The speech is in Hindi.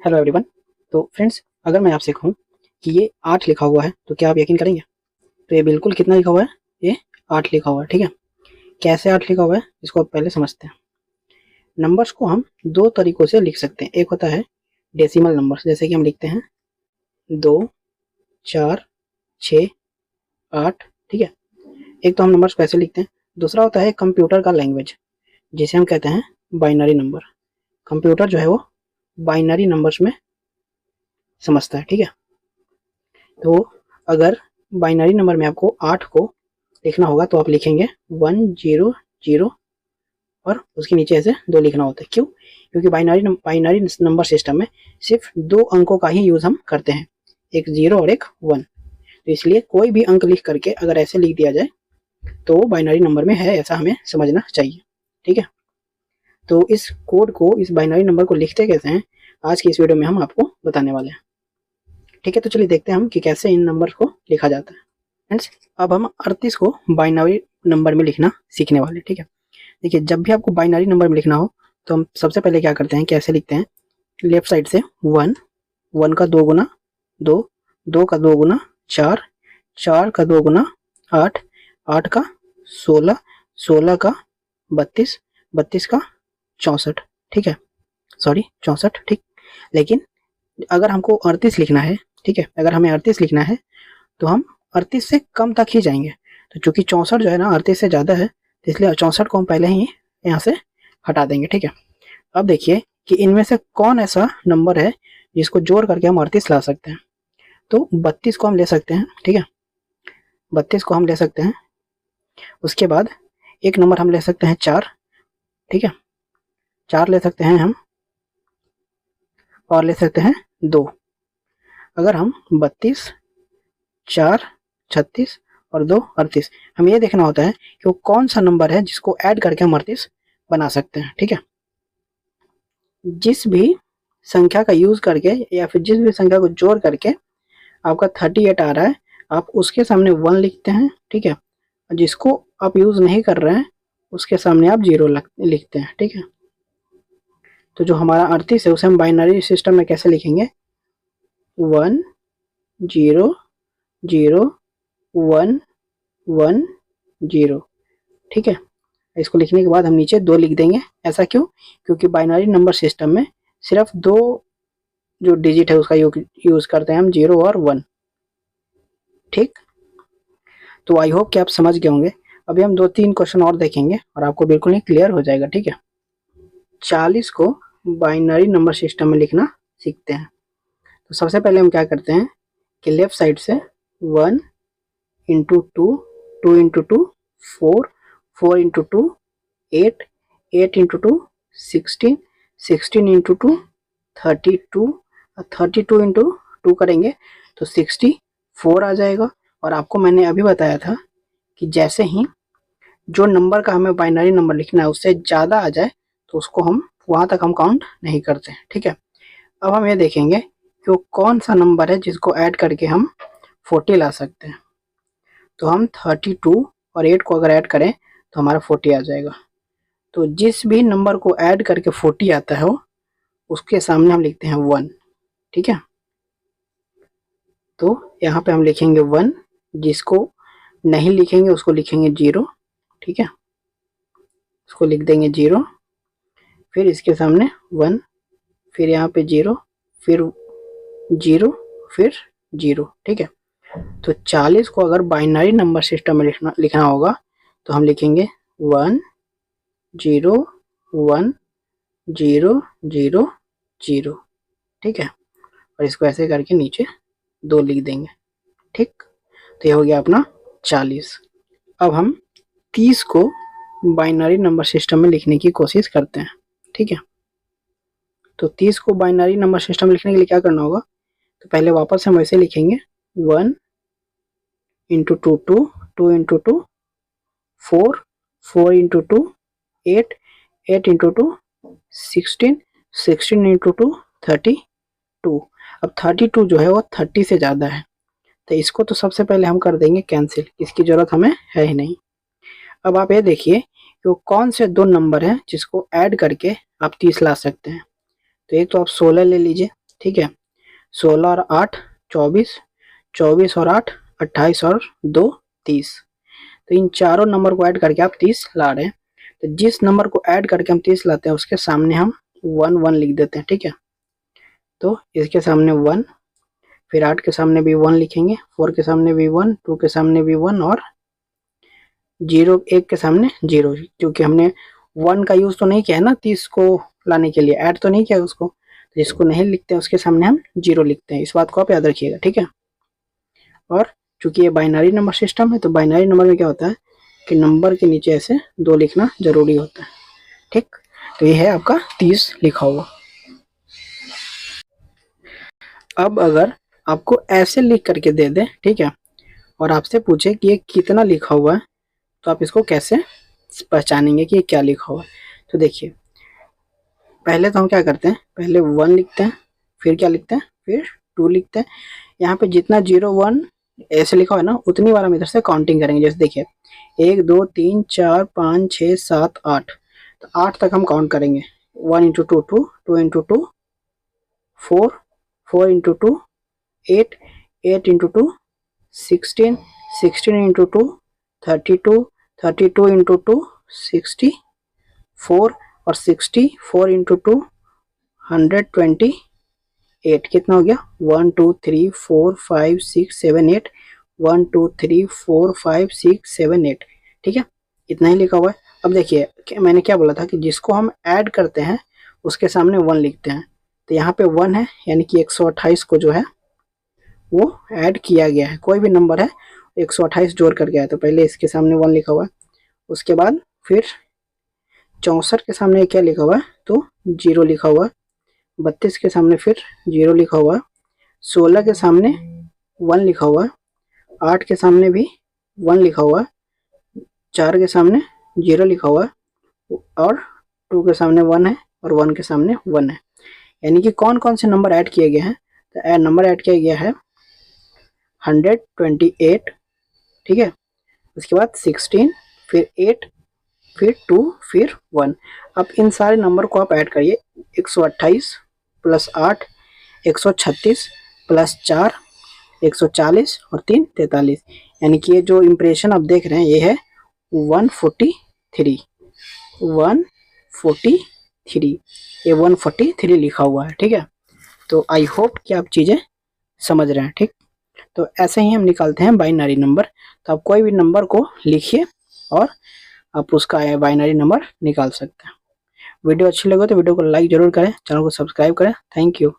Hello everyone. तो फ्रेंड्स, अगर मैं आपसे कहूँ कि ये 8 लिखा हुआ है तो क्या आप यकीन करेंगे? तो ये बिल्कुल कितना लिखा हुआ है? ये 8 लिखा हुआ है, ठीक है। कैसे 8 लिखा हुआ है इसको आप पहले समझते हैं। नंबर्स को हम दो तरीकों से लिख सकते हैं। एक होता है डेसिमल नंबर्स, जैसे कि हम लिखते हैं 2, 4, 6, 8, ठीक है। एक तो हम नंबर्स को ऐसे लिखते हैं। दूसरा होता है कंप्यूटर का लैंग्वेज, जिसे हम कहते हैं बाइनरी नंबर। कंप्यूटर जो है वो बाइनरी नंबर्स में समझता है, ठीक है। तो अगर बाइनरी नंबर में आपको 8 को लिखना होगा तो आप लिखेंगे 100 और उसके नीचे ऐसे 2 लिखना होता है। क्यों? क्योंकि बाइनरी नंबर सिस्टम में सिर्फ 2 अंकों का ही यूज हम करते हैं, एक 0 और एक 1। तो इसलिए कोई भी अंक लिख करके अगर ऐसे लिख दिया जाए तो बाइनरी नंबर में है, ऐसा हमें समझना चाहिए, ठीक है। तो इस कोड को, इस बाइनरी नंबर को लिखते कैसे हैं, आज की इस वीडियो में हम आपको बताने वाले हैं, ठीक है। तो चलिए देखते हैं हम कि कैसे इन नंबर को लिखा जाता है। फ्रेंड्स, अब हम 38 को बाइनरी नंबर में लिखना सीखने वाले, ठीक है। देखिए, जब भी आपको बाइनरी नंबर में लिखना हो तो हम सबसे पहले क्या करते हैं, कैसे लिखते हैं? लेफ्ट साइड से 1, 1 का 2 गुना 2, 2 का 2 गुना 4, 4 का 2 गुना 8, 8 का 16, 16 का 32, 32 का 64, ठीक है। सॉरी 64, ठीक। लेकिन अगर हमको 38 लिखना है, ठीक है, अगर हमें 38 लिखना है तो हम 38 से कम तक ही जाएंगे। तो चूंकि 64 जो है ना 38 से ज़्यादा है, तो इसलिए 64 को हम पहले ही यहाँ से हटा देंगे, ठीक है। अब देखिए कि इनमें से कौन ऐसा नंबर है जिसको जोड़ करके हम 38 ला सकते हैं। तो 32 को हम ले सकते हैं, ठीक है। 32 को हम ले सकते हैं। उसके बाद एक नंबर हम ले सकते हैं 4, ठीक है। 4 ले सकते हैं हम, और ले सकते हैं 2। अगर हम 32, 4, 36 और 2 38, हमें ये देखना होता है कि वो कौन सा नंबर है जिसको ऐड करके हम 38 बना सकते हैं, ठीक है। जिस भी संख्या का यूज करके या फिर जिस भी संख्या को जोड़ करके आपका 38 आ रहा है, आप उसके सामने 1 लिखते हैं, ठीक है। जिसको आप यूज नहीं कर रहे हैं उसके सामने आप 0 लिखते हैं, ठीक है। तो जो हमारा 38 है उसे हम बाइनरी सिस्टम में कैसे लिखेंगे? 1 0 0 1 1 0, ठीक है। इसको लिखने के बाद हम नीचे 2 लिख देंगे। ऐसा क्यों? क्योंकि बाइनरी नंबर सिस्टम में सिर्फ 2 जो डिजिट है उसका यूज करते हैं हम, 0 और 1, ठीक। तो आई होप कि आप समझ गए होंगे। अभी हम 2-3 क्वेश्चन और देखेंगे और आपको बिल्कुल ही क्लियर हो जाएगा, ठीक है। 40 को बाइनरी नंबर सिस्टम में लिखना सीखते हैं। तो सबसे पहले हम क्या करते हैं कि लेफ्ट साइड से 1 into 2, 2 into 2 4, 4 into 2 8, 8 into 2 16, 16 into 2 32, 32 into 2 करेंगे तो 64 आ जाएगा। और आपको मैंने अभी बताया था कि जैसे ही जो नंबर का हमें बाइनरी नंबर लिखना है उससे ज़्यादा आ जाए तो उसको हम वहाँ तक हम काउंट नहीं करते, ठीक है। अब हम ये देखेंगे कि वो कौन सा नंबर है जिसको ऐड करके हम 40 ला सकते हैं। तो हम 32 और 8 को अगर ऐड करें तो हमारा 40 आ जाएगा। तो जिस भी नंबर को ऐड करके 40 आता है वो उसके सामने हम लिखते हैं 1, ठीक है। तो यहाँ पे हम लिखेंगे 1, जिसको नहीं लिखेंगे उसको लिखेंगे 0, ठीक है। उसको लिख देंगे 0, फिर इसके सामने 1, फिर यहाँ पे 0, फिर 0, फिर 0, ठीक है। तो 40 को अगर बाइनरी नंबर सिस्टम में लिखना होगा तो हम लिखेंगे 1 0 1 0 0 0, ठीक है। और इसको ऐसे करके नीचे 2 लिख देंगे, ठीक। तो ये हो गया अपना 40। अब हम 30 को बाइनरी नंबर सिस्टम में लिखने की कोशिश करते हैं, ठीक है। तो 30 को बाइनरी नंबर सिस्टम में लिखने के लिए क्या करना होगा? तो पहले वापस हम ऐसे लिखेंगे 1 into 2 2, 2 into 2 4, 4 into 2 8, 8 into 2 16, 16 into 2 32। अब 32 जो है वो 30 से ज़्यादा है, तो इसको तो सबसे पहले हम कर देंगे कैंसिल, इसकी ज़रूरत हमें है ही नहीं। अब आप ये देखिए कि वो कौन से 2 नंबर हैं जिसको ऐड करके आप 30 ला सकते हैं। तो एक तो आप 16 ले लीजिए, ठीक है। 16 और 8 24, 24 और 8 28 और 2 30। तो इन चारों नंबर को ऐड करके आप 30 ला रहे हैं। तो जिस नंबर को ऐड करके हम 30 लाते हैं उसके सामने हम 1 1 लिख देते हैं, ठीक है। तो इसके सामने 1, फिर 8 के सामने भी 1 लिखेंगे, 4 के सामने भी 1, 2 के सामने भी 1 और 0 1 के सामने 0, क्योंकि हमने 1 का यूज तो नहीं किया है ना 30 को लाने के लिए, ऐड तो नहीं किया उसको। तो जिसको नहीं लिखते हैं उसके सामने हम 0 लिखते हैं, इस बात को आप याद रखिएगा, ठीक है। और चूंकि ये बाइनरी नंबर सिस्टम है तो बाइनरी नंबर में क्या होता है कि नंबर के नीचे ऐसे 2 लिखना जरूरी होता है, ठीक। तो ये है आपका 30 लिखा हुआ। अब अगर आपको ऐसे लिख करके दे दे, ठीक है, और आपसे पूछे कि ये कितना लिखा हुआ है, तो आप इसको कैसे पहचानेंगे कि ये क्या लिखा हुआ है। तो देखिए, पहले तो हम क्या करते हैं, पहले 1 लिखते हैं, फिर क्या लिखते हैं, फिर 2 लिखते हैं। यहाँ पे जितना 0 1 ऐसे लिखा हुआ है ना उतनी बार हम इधर से काउंटिंग करेंगे। जैसे देखिए 1 2 3 4 5 6 7 8, तो 8 तक हम काउंट करेंगे। 1 into 2 2, 2 into 2 4, 4 into 2 8, 8 into 2 16, 16 into 2 32, 32 into 2 64 और 64 इंटू 2 128। कितना हो गया, 1 2 3 4 5 6 7 8, 1 2 3 4 5 6 7 8, ठीक है, इतना ही लिखा हुआ है। अब देखिए मैंने क्या बोला था कि जिसको हम ऐड करते हैं उसके सामने 1 लिखते हैं। तो यहाँ पे 1 है, यानी कि 128 को जो है वो ऐड किया गया है। कोई भी नंबर है 128 जोड़ कर गया है, तो पहले इसके सामने 1 लिखा हुआ है। उसके बाद फिर 64 के सामने क्या लिखा हुआ है, तो 0 लिखा हुआ है। 32 के सामने फिर 0 लिखा हुआ है। 16 के सामने 1 लिखा हुआ है। 8 के सामने भी 1 लिखा हुआ है। 4 के सामने 0 लिखा हुआ है और 2 के सामने 1 है और 1 के सामने 1 है। यानी कि कौन कौन से नंबर ऐड किए गए हैं, तो नंबर ऐड किया गया है 128, ठीक है। उसके बाद 16, फिर 8, फिर 2, फिर 1। अब इन सारे नंबर को आप ऐड करिए। 128 प्लस 8 136 प्लस 4 140 और 3 43, यानी कि ये जो इम्प्रेशन आप देख रहे हैं ये है 143, 143, ये 143 लिखा हुआ है, ठीक है। तो आई होप कि आप चीज़ें समझ रहे हैं, ठीक। तो ऐसे ही हम निकालते हैं बाइनरी नंबर। तो आप कोई भी नंबर को लिखिए और आप उसका बाइनरी नंबर निकाल सकते हैं। वीडियो अच्छी लगे तो वीडियो को लाइक जरूर करें, चैनल को सब्सक्राइब करें। Thank you.